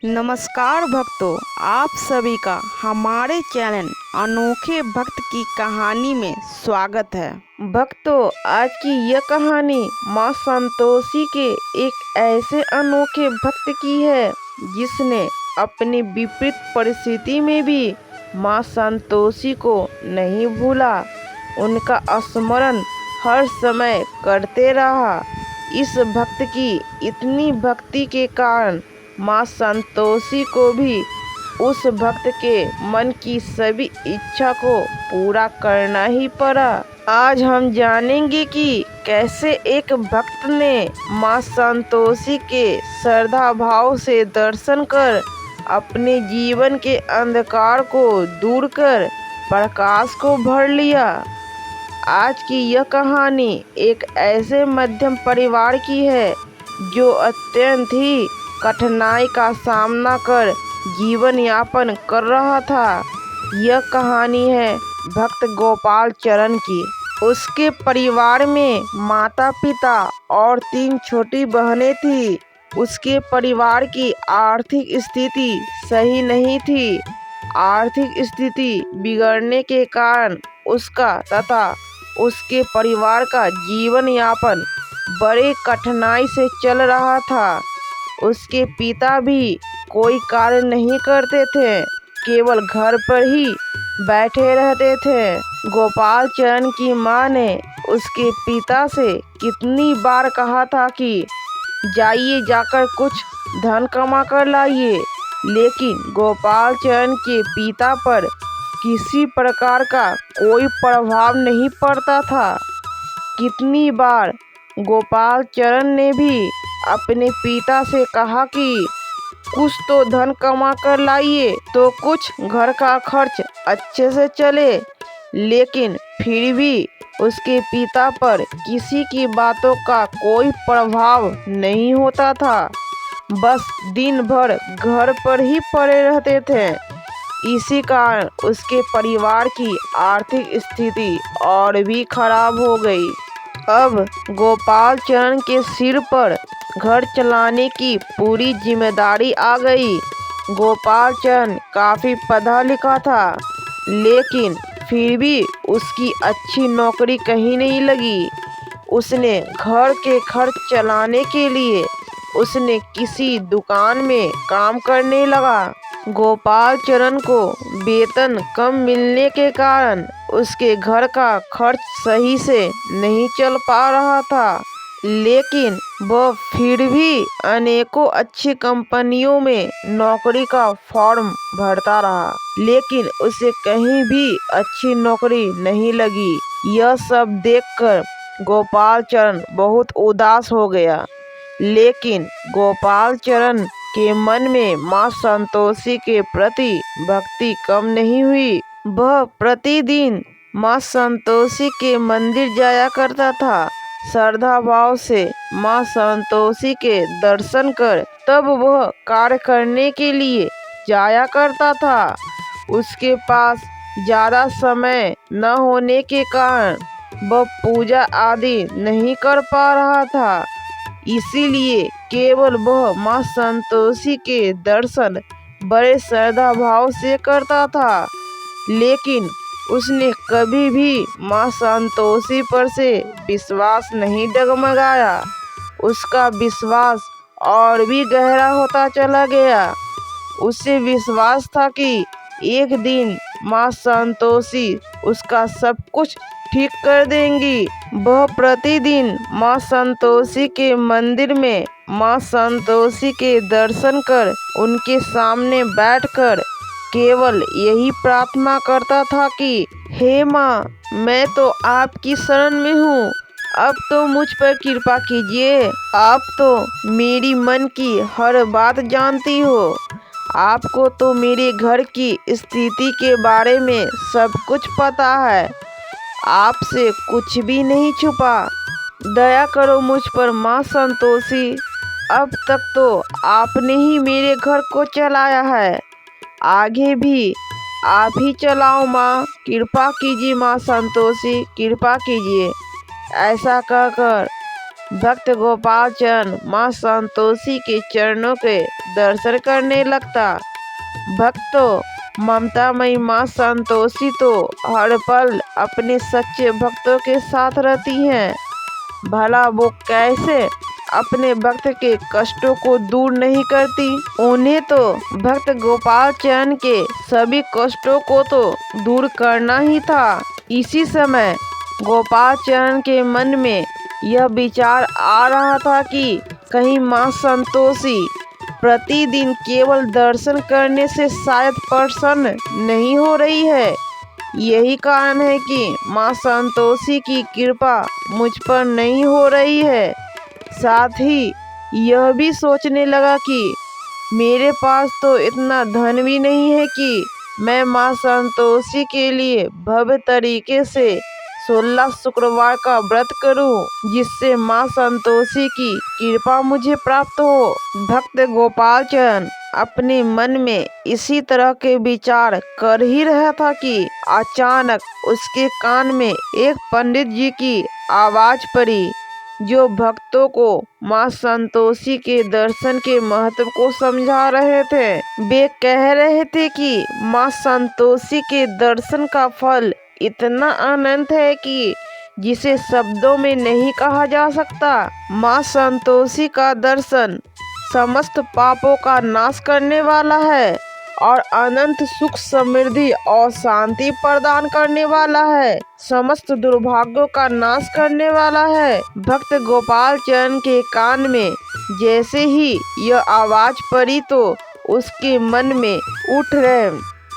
नमस्कार भक्तों, आप सभी का हमारे चैनल अनोखे भक्त की कहानी में स्वागत है। भक्तों, आज की यह कहानी माँ संतोषी के एक ऐसे अनोखे भक्त की है जिसने अपनी विपरीत परिस्थिति में भी माँ संतोषी को नहीं भूला, उनका स्मरण हर समय करते रहा। इस भक्त की इतनी भक्ति के कारण माँ संतोषी को भी उस भक्त के मन की सभी इच्छा को पूरा करना ही पड़ा। आज हम जानेंगे कि कैसे एक भक्त ने माँ संतोषी के श्रद्धा भाव से दर्शन कर अपने जीवन के अंधकार को दूर कर प्रकाश को भर लिया। आज की यह कहानी एक ऐसे मध्यम परिवार की है जो अत्यंत ही कठिनाई का सामना कर जीवन यापन कर रहा था। यह कहानी है भक्त गोपाल चरण की। उसके परिवार में माता पिता और 3 छोटी बहनें थी। उसके परिवार की आर्थिक स्थिति सही नहीं थी। आर्थिक स्थिति बिगड़ने के कारण उसका तथा उसके परिवार का जीवन यापन बड़े कठिनाई से चल रहा था। उसके पिता भी कोई कार्य नहीं करते थे, केवल घर पर ही बैठे रहते थे। गोपाल चरण की माँ ने उसके पिता से कितनी बार कहा था कि जाइए, जाकर कुछ धन कमा कर लाइए, लेकिन गोपाल चरण के पिता पर किसी प्रकार का कोई प्रभाव नहीं पड़ता था। कितनी बार गोपाल चरण ने भी अपने पिता से कहा कि कुछ तो धन कमा कर लाइए तो कुछ घर का खर्च अच्छे से चले, लेकिन फिर भी उसके पिता पर किसी की बातों का कोई प्रभाव नहीं होता था। बस दिन भर घर पर ही पड़े रहते थे। इसी कारण उसके परिवार की आर्थिक स्थिति और भी खराब हो गई। अब गोपाल चरण के सिर पर घर चलाने की पूरी जिम्मेदारी आ गई। गोपाल चरण काफ़ी पढ़ा लिखा था, लेकिन फिर भी उसकी अच्छी नौकरी कहीं नहीं लगी। उसने घर के खर्च चलाने के लिए उसने किसी दुकान में काम करने लगा। गोपाल चरण को वेतन कम मिलने के कारण उसके घर का खर्च सही से नहीं चल पा रहा था, लेकिन वह फिर भी अनेकों अच्छी कंपनियों में नौकरी का फॉर्म भरता रहा, लेकिन उसे कहीं भी अच्छी नौकरी नहीं लगी। यह सब देखकर गोपाल चरण बहुत उदास हो गया, लेकिन गोपाल चरण के मन में माँ संतोषी के प्रति भक्ति कम नहीं हुई। वह प्रतिदिन माँ संतोषी के मंदिर जाया करता था। श्रद्धा भाव से माँ संतोषी के दर्शन कर तब वह कार्य करने के लिए जाया करता था। उसके पास ज़्यादा समय न होने के कारण वह पूजा आदि नहीं कर पा रहा था, इसीलिए केवल वह माँ संतोषी के दर्शन बड़े श्रद्धा भाव से करता था। लेकिन उसने कभी भी माँ संतोषी पर से विश्वास नहीं डगमगाया। उसका विश्वास और भी गहरा होता चला गया। उसे विश्वास था कि एक दिन माँ संतोषी उसका सब कुछ ठीक कर देंगी। वह प्रतिदिन माँ संतोषी के मंदिर में माँ संतोषी के दर्शन कर उनके सामने बैठकर केवल यही प्रार्थना करता था कि हे माँ, मैं तो आपकी शरण में हूँ, अब तो मुझ पर कृपा कीजिए। आप तो मेरी मन की हर बात जानती हो। आपको तो मेरे घर की स्थिति के बारे में सब कुछ पता है। आपसे कुछ भी नहीं छुपा। दया करो मुझ पर माँ संतोषी। अब तक तो आपने ही मेरे घर को चलाया है, आगे भी आप ही चलाओ माँ, कृपा कीजिए माँ संतोषी, कृपा कीजिए। ऐसा कहकर भक्त गोपाल चंद माँ संतोषी के चरणों के दर्शन करने लगता। भक्तों, ममतामयी माँ संतोषी तो हर पल अपने सच्चे भक्तों के साथ रहती हैं। भला वो कैसे अपने भक्त के कष्टों को दूर नहीं करती। उन्हें तो भक्त गोपाल चंद के सभी कष्टों को तो दूर करना ही था। इसी समय गोपाल चंद के मन में यह विचार आ रहा था कि कहीं माँ संतोषी प्रतिदिन केवल दर्शन करने से शायद प्रसन्न नहीं हो रही है। यही कारण है कि माँ संतोषी की कृपा मुझ पर नहीं हो रही है। साथ ही यह भी सोचने लगा कि मेरे पास तो इतना धन भी नहीं है कि मैं माँ संतोषी के लिए भव्य तरीके से 16 शुक्रवार का व्रत करूं, जिससे माँ संतोषी की कृपा मुझे प्राप्त हो। भक्त गोपाल चंद अपने मन में इसी तरह के विचार कर ही रहा था कि अचानक उसके कान में एक पंडित जी की आवाज पड़ी, जो भक्तों को माँ संतोषी के दर्शन के महत्व को समझा रहे थे। वे कह रहे थे कि माँ संतोषी के दर्शन का फल इतना अनंत है कि जिसे शब्दों में नहीं कहा जा सकता। माँ संतोषी का दर्शन समस्त पापों का नाश करने वाला है और अनंत सुख, समृद्धि और शांति प्रदान करने वाला है। समस्त दुर्भाग्यों का नाश करने वाला है। भक्त गोपाल चंद के कान में जैसे ही यह आवाज पड़ी तो उसके मन में उठ रहे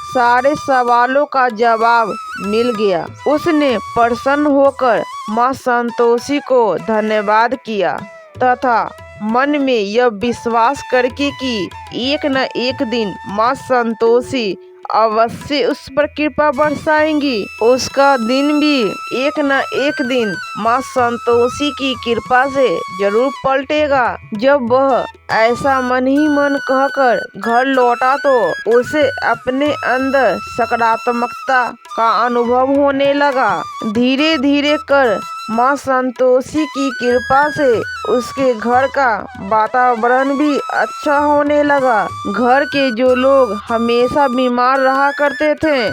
सारे सवालों का जवाब मिल गया। उसने प्रसन्न होकर माँ संतोषी को धन्यवाद किया तथा मन में यह विश्वास करके कि एक न एक दिन माँ संतोषी अवश्य उस पर कृपा बरसाएंगी, उसका दिन भी एक न एक दिन माँ संतोषी की कृपा से जरूर पलटेगा। जब वह ऐसा मन ही मन कहकर घर लौटा तो उसे अपने अंदर सकारात्मकता का अनुभव होने लगा। धीरे धीरे कर माँ संतोषी की कृपा से उसके घर का वातावरण भी अच्छा होने लगा। घर के जो लोग हमेशा बीमार रहा करते थे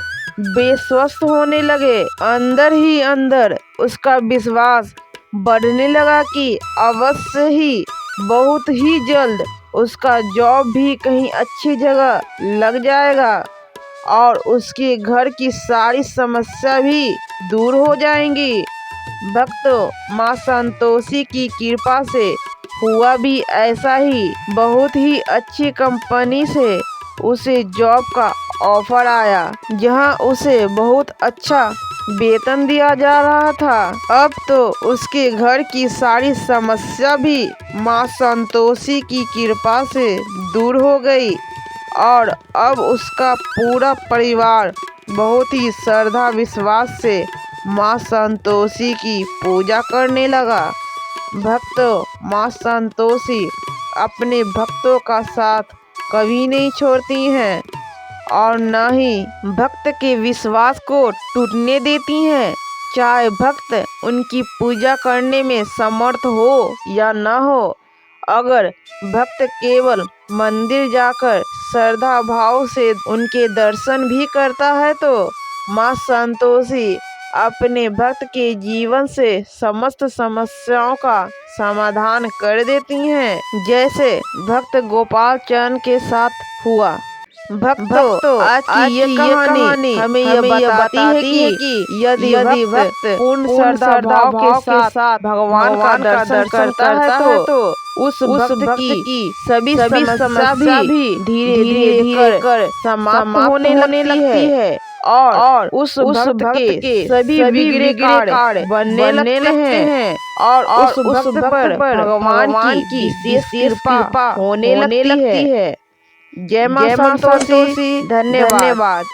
वे स्वस्थ होने लगे। अंदर ही अंदर उसका विश्वास बढ़ने लगा कि अवश्य ही बहुत ही जल्द उसका जॉब भी कहीं अच्छी जगह लग जाएगा और उसके घर की सारी समस्या भी दूर हो जाएंगी। भक्तों, माँ संतोषी की कृपा से हुआ भी ऐसा ही। बहुत ही अच्छी कंपनी से उसे जॉब का ऑफर आया, जहां उसे बहुत अच्छा वेतन दिया जा रहा था। अब तो उसके घर की सारी समस्या भी माँ संतोषी की कृपा से दूर हो गई और अब उसका पूरा परिवार बहुत ही श्रद्धा विश्वास से माँ संतोषी की पूजा करने लगा। भक्तों, माँ संतोषी अपने भक्तों का साथ कभी नहीं छोड़ती हैं और न ही भक्त के विश्वास को टूटने देती हैं। चाहे भक्त उनकी पूजा करने में समर्थ हो या न हो, अगर भक्त केवल मंदिर जाकर श्रद्धा भाव से उनके दर्शन भी करता है तो माँ संतोषी अपने भक्त के जीवन से समस्त समस्याओं का समाधान कर देती हैं, जैसे भक्त गोपाल चंद के साथ हुआ। भक्तों, आज की ये कहानी हमें यह बताती है कि यदि भक्त पूर्ण श्रद्धा भाव के साथ भगवान का दर्शन करता है तो उस भक्त की सभी समस्या भी धीरे धीरे कर समाप्त होने लगती है और उस भक्त के सभी बिगड़े कार्य बनने लगते हैं और उस भक्त पर भगवान की विशेष कृपा होने लगती है। जय माँ संतोषी। धन्यवाद।